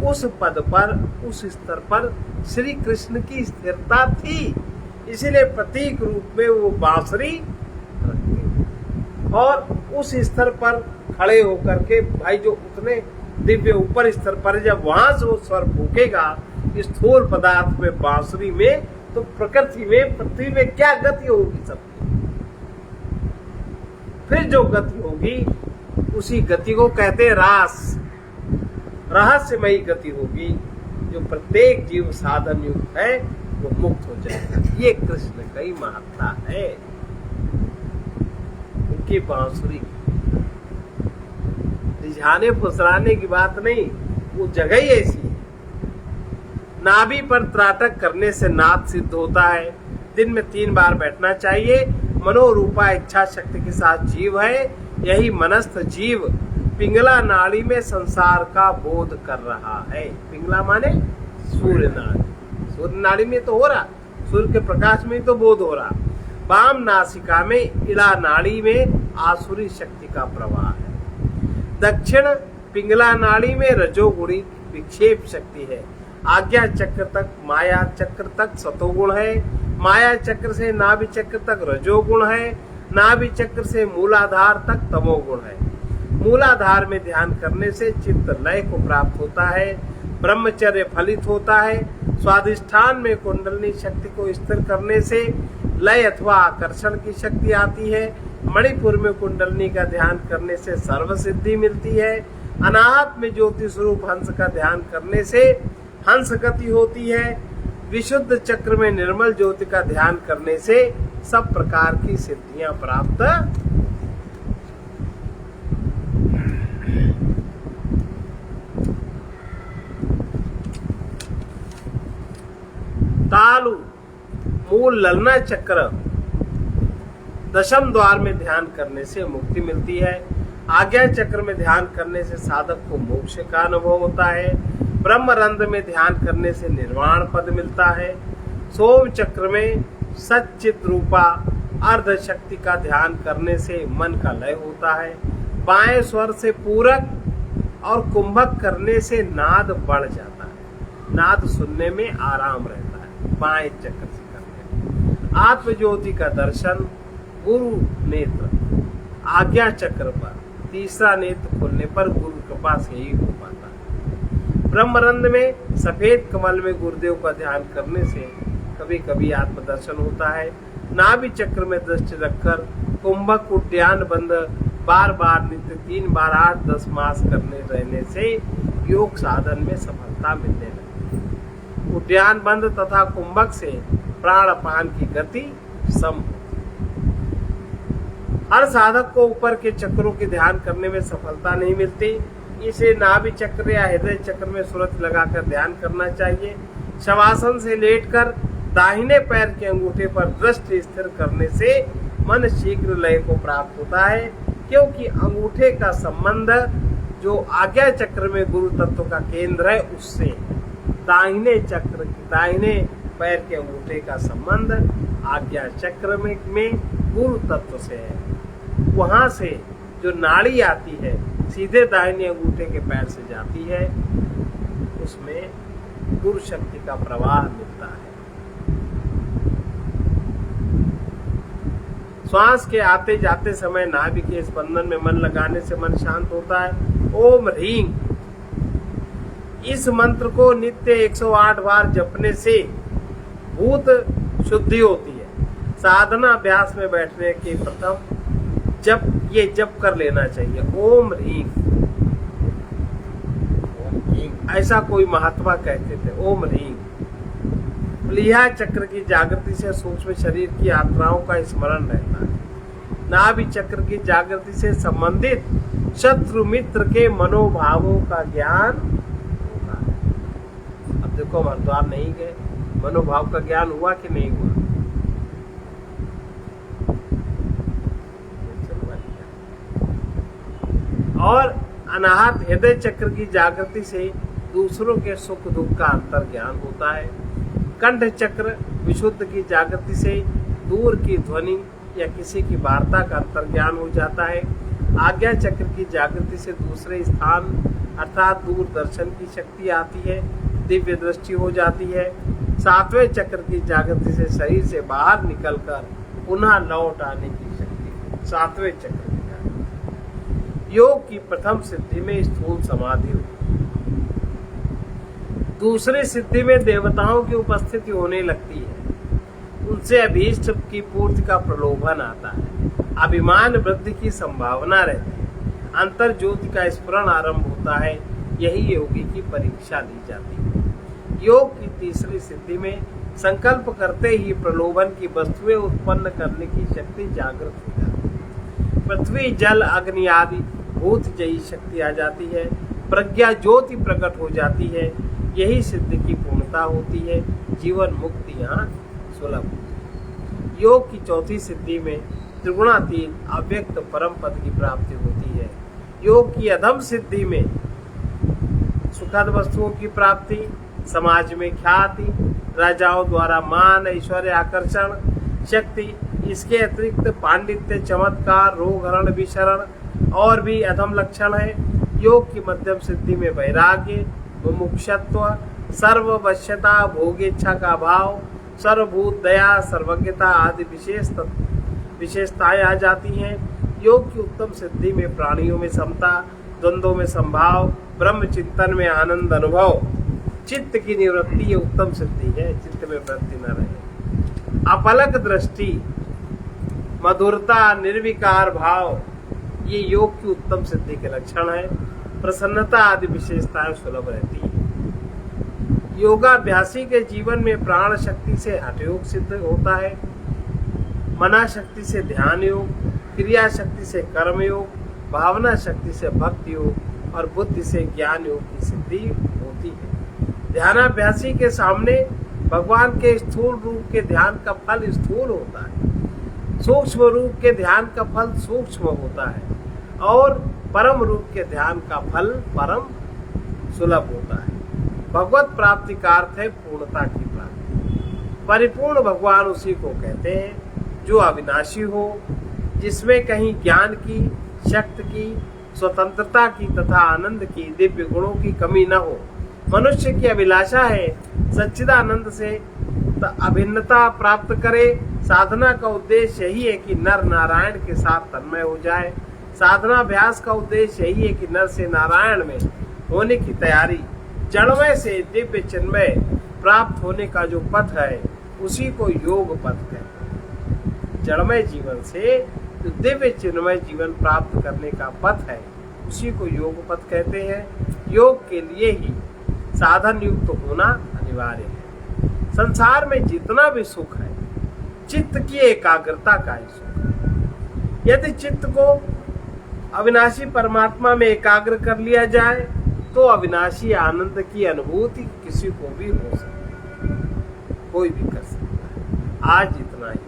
उस पद पर, उस स्तर पर श्री कृष्ण की स्थिरता थी, इसीलिए प्रतीक रूप में वो बांसुरी रखते। और उस स्तर पर खड़े होकर के भाई जो उतने दिव्य ऊपर स्तर पर, जब वहां से वो स्वर फूकेगा स्थूल पदार्थ में, बांसुरी में, तो प्रकृति में, पृथ्वी में क्या गति होगी सबकी। फिर जो गति होगी उसी गति को कहते हैं रास, रहस्यमयी गति होगी। जो प्रत्येक जीव साधन युक्त है वो मुक्त हो जाएगा। ये कृष्ण का ही महत्ता है, उनकी बांसुरी। रिझाने फुसलाने की बात नहीं, वो जगह ही ऐसी है। नाभि पर त्राटक करने से नाद सिद्ध होता है। दिन में 3 बार बैठना चाहिए। मनोरूपा इच्छा शक्ति के साथ जीव है। यही मनस्थ जीव पिंगला नाड़ी में संसार का बोध कर रहा है। पिंगला माने सूर्य नाड़ी, सूर्य नाड़ी में तो हो रहा, सूर्य के प्रकाश में तो बोध हो रहा। वाम नासिका में इड़ा नाड़ी में आसुरी शक्ति का प्रवाह है। दक्षिण पिंगला नाड़ी में रजोगुणी विक्षेप शक्ति है। आज्ञा चक्र तक, माया चक्र तक सतोगुण है। माया चक्र से नाभि चक्र तक रजोगुण है। नाभि चक्र से मूलाधार तक तमोगुण है। मूलाधार में ध्यान करने से चित्त लय को प्राप्त होता है। ब्रह्मचर्य फलित होता है। स्वाधिष्ठान में कुंडलिनी शक्ति को स्थिर करने से लय अथवा आकर्षण की शक्ति आती है। मणिपुर में कुंडलिनी का ध्यान करने से सर्व सिद्धि मिलती है। अनाहत में ज्योति स्वरूप हंस का ध्यान करने से हंस गति होती है। विशुद्ध चक्र में निर्मल ज्योति का ध्यान करने से सब प्रकार की सिद्धियां प्राप्त। तालु मूल ललना चक्र दशम द्वार में ध्यान करने से मुक्ति मिलती है। आज्ञा चक्र में ध्यान करने से साधक को मोक्ष का अनुभव होता है। ब्रह्मरंध्र में ध्यान करने से निर्वाण पद मिलता है। सोम चक्र में सच्चित रूपा अर्ध शक्ति का ध्यान करने से मन का लय होता है। बाएं स्वर से पूरक और कुंभक करने से नाद बढ़ जाता है। नाद सुनने में आराम रहता है। बाएं चक्र से करने आत्मज्योति का दर्शन गुरु नेत्र आज्ञा चक्र पर, तीसरा नेत्र खुलने पर गुरु कृपा से ही हो पाता है। ब्रह्मरंध्र में सफेद कमल में गुरुदेव का ध्यान करने से कभी कभी आत्मदर्शन होता है। नाभि चक्र में दृष्टि रखकर कुंभक उद्यान बंद बार बार नित्य 3 बार 8-10 मास करने रहने से योग साधन में सफलता मिलने लगती है। उद्यान बंद तथा कुंभक से प्राणपान की गति सम। हर साधक को ऊपर के चक्रों के ध्यान करने में सफलता नहीं मिलती। इसे नाभि चक्र या हृदय चक्र में सूरज लगाकर ध्यान करना चाहिए। शवासन से लेटकर दाहिने पैर के अंगूठे पर दृष्टि स्थिर करने से मन शीघ्र लय को प्राप्त होता है, क्योंकि अंगूठे का संबंध जो आज्ञा चक्र में गुरु तत्व का केंद्र है उससे दाहिने पैर के अंगूठे का संबंध आज्ञा चक्र में गुरु तत्व से है। वहां से जो नाड़ी आती है सीधे दाहिने अंगूठे के पैर से जाती है, उसमें गुरु शक्ति का प्रवाह मिलता है। श्वास के आते जाते समय नाभि के स्पंदन में मन लगाने से मन शांत होता है। ओम ह्रीं इस मंत्र को नित्य 108 बार जपने से भूत शुद्धि होती है। साधना अभ्यास में बैठने के प्रथम जप कर लेना चाहिए। ओम ह्रीं, ऐसा कोई महात्मा कहते थे। ओम ह्रीं प्लीहा चक्र की जागृति से सूक्ष्म शरीर की यात्राओं का स्मरण रहता है। नाभि चक्र की जागृति से संबंधित शत्रु मित्र के मनोभावों का ज्ञान होता है। अब देखो हम हरिद्वार नहीं गए, मनोभाव का ज्ञान हुआ कि नहीं हुआ? और अनाहत हृदय चक्र की जागृति से दूसरों के सुख दुख का अंतर ज्ञान होता है। कंठ चक्र विशुद्ध की जागृति से दूर की ध्वनि या किसी की वार्ता का अंतर ज्ञान हो जाता है। आज्ञा चक्र की जागृति से दूसरे स्थान अर्थात दूरदर्शन की शक्ति आती है, दिव्य दृष्टि हो जाती है। सातवें चक्र की जागृति से शरीर से बाहर निकलकर पुनः लौट आने की शक्ति। सातवें चक्र की जागृति। योग की प्रथम सिद्धि में स्थूल समाधि होती है। दूसरी सिद्धि में देवताओं की उपस्थिति होने लगती है। उनसे अभीष्ट की पूर्ति का प्रलोभन आता है। अभिमान वृद्धि की संभावना रहती है। अंतर ज्योति का स्फुरण आरंभ होता है। यही योगी की परीक्षा ली जाती है। योग की तीसरी सिद्धि में संकल्प करते ही प्रलोभन की वस्तुएं उत्पन्न करने की शक्ति जागृत हो जाती है। पृथ्वी जल अग्नि आदि भूत जयी शक्ति आ जाती है, प्रज्ञा ज्योति प्रकट हो जाती है। यही सिद्धि की पूर्णता होती है। जीवन मुक्ति यहाँ सुलभ होती है। योग की चौथी सिद्धि में त्रिगुणातीत अव्यक्त परम पद की प्राप्ति होती है। योग की अधम सिद्धि में सुखद वस्तुओं की प्राप्ति, समाज में ख्याति, राजाओं द्वारा मान, ऐश्वर्य, आकर्षण, शक्ति, इसके अतिरिक्त पांडित्य, चमत्कार, रोग हरण, विशरण और भी अधम लक्षण है। योग की मध्यम सिद्धि में वैराग्य, मुमुक्षत्व, सर्ववश्यता, भोगेच्छा का भाव, सर्वभूत दया, सर्वज्ञता आदि विशेषताएं आ जाती हैं। योग की उत्तम सिद्धि में प्राणियों में समता, द्वंद्वों में संभाव, ब्रह्म चिंतन में आनंद अनुभव, चित्त की निवृत्ति ये उत्तम सिद्धि है। चित्त में वृत्ति न रहे, अपलक दृष्टि, मधुरता, निर्विकार भाव, ये योग की उत्तम सिद्धि के लक्षण है। प्रसन्नता आदि विशेषताएं सुलभ रहती है। योगाभ्यासी के जीवन में प्राण शक्ति से हठ योग सिद्ध होता है, मना शक्ति से ध्यान योग, क्रिया शक्ति से कर्म योग, भावना शक्ति से भक्ति योग और बुद्धि से ज्ञान योग की सिद्धि होती है। ध्यानाभ्यासी के सामने भगवान के स्थूल रूप के ध्यान का फल स्थूल होता है, सूक्ष्म रूप के ध्यान का फल सूक्ष्म होता है और परम रूप के ध्यान का फल परम सुलभ होता है। भगवत प्राप्ति का अर्थ है पूर्णता की प्राप्ति। परिपूर्ण भगवान उसी को कहते हैं जो अविनाशी हो, जिसमें कहीं ज्ञान की, शक्ति की, स्वतंत्रता की तथा आनंद की, दिव्य गुणों की कमी न हो। मनुष्य की अभिलाषा है सच्चिदानंद से अभिन्नता प्राप्त करे। साधना का उद्देश्य यही है कि नर नारायण के साथ तन्मय हो जाए। साधनाभ्यास का उद्देश्य यही है कि नर से नारायण में होने की तैयारी, जड़मय से दिव्य चिन्मय प्राप्त होने का जो पथ है उसी को योग पथ कहते हैं। जड़मय जीवन से जो दिव्य चिन्मय जीवन प्राप्त करने का पथ है उसी को योग पथ कहते हैं। योग के लिए ही साधन युक्त होना अनिवार्य है। संसार में जितना भी सुख है चित्त की एकाग्रता का ही सुख है। यदि चित्त को अविनाशी परमात्मा में एकाग्र कर लिया जाए तो अविनाशी आनंद की अनुभूति किसी को भी हो सकती है, कोई भी कर सकता है। आज इतना ही।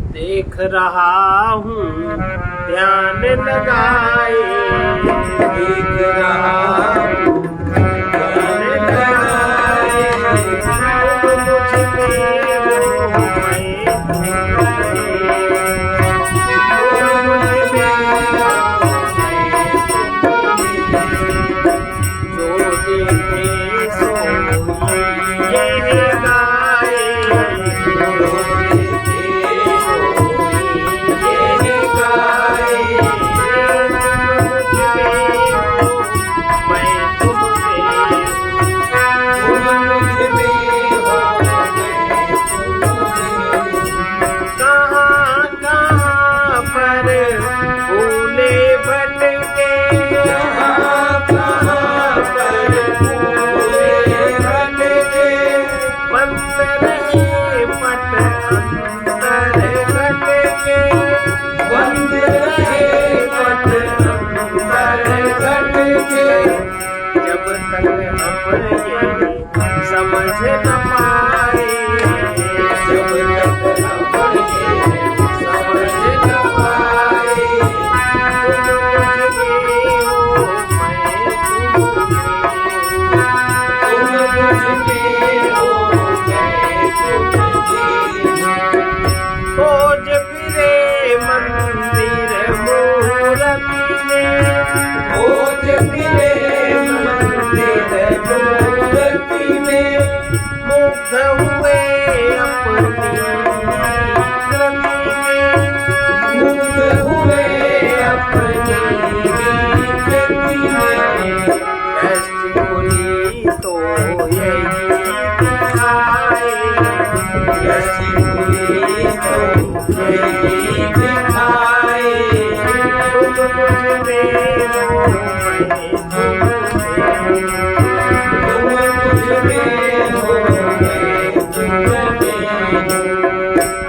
देख रहा हूँ ध्यान लगाए, देख रहा हूँ ध्यान लगाए, मुझ में हो जो देखे सो ये गाए,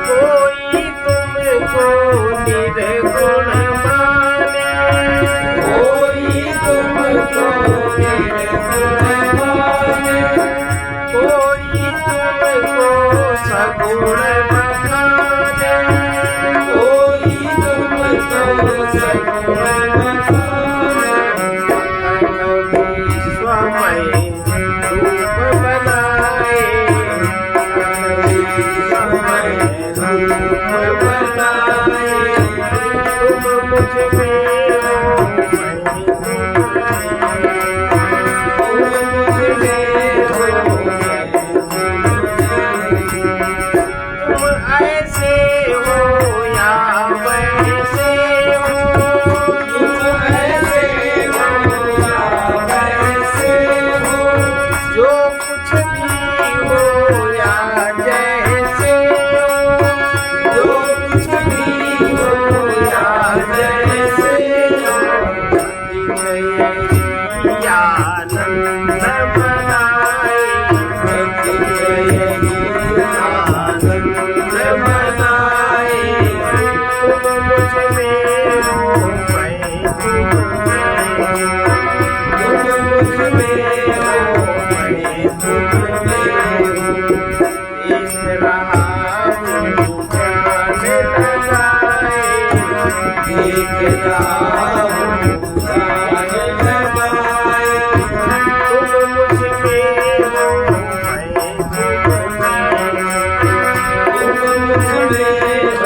कोई तुमको निर्गुण माने, कोई तुमको निर्गुण माने, कोई तुमको सगुण बखाने, कोई तुमको सगुण बखाने, विश्वमय रूप बनाए, विश्वमय रूप बनाए, तुम मुझ में हो मैं तुम मुझ में हो मैं तुम ऐसे हो या वैसे हो, तुम ऐसे हो या वैसे हो, जो कुछ भी हो या जैसे हो, जो कुछ भी हो या जैसे हो, आनंद बनाए, आनंद बनाए, तुम मुझ में हो मैं तुम में, तुम मुझ में हो मैं तुम में, देख रहा हूँ जान लगाए, देख रहा हूँ जान लगाए, तुम मुझ में हो मैं तुम में, तुम मुझ में हो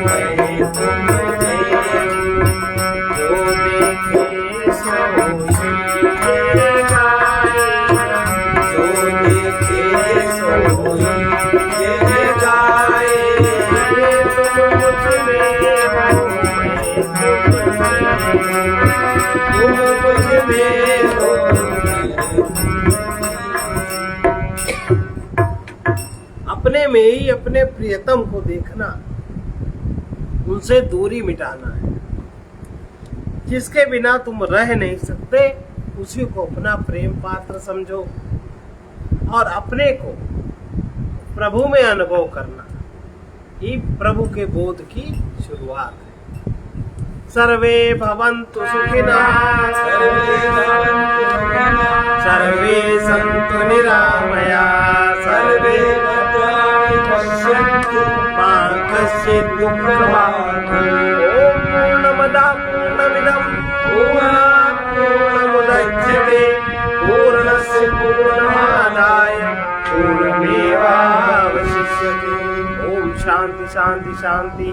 मैं तुम में, जो देखे सो ये गाए, जो देखे सो ये गाए, तुम मुझ में हो मैं तुम में, तुम मुझ में हो अपने में ही अपने प्रियतम को देखना, उनसे दूरी मिटाना है। जिसके बिना तुम रह नहीं सकते उसी को अपना प्रेम पात्र समझो और अपने को प्रभु में अनुभव करना ही प्रभु के बोध की शुरुआत है। सर्वे भवन्तु सुखिनः, सर्वे सन्तु निरामयाः, सर्वे भद्राणि पश्यन्तु मा कश्चित् दुःखभाग्। ॐ पूर्णमदः पूर्णमिदं पूर्णात् पूर्णमुदच्यते पूर्णस्य पूर्णमादाय पूर्णमेवावशिष्यते। ॐ शान्ति शान्ति शान्ति।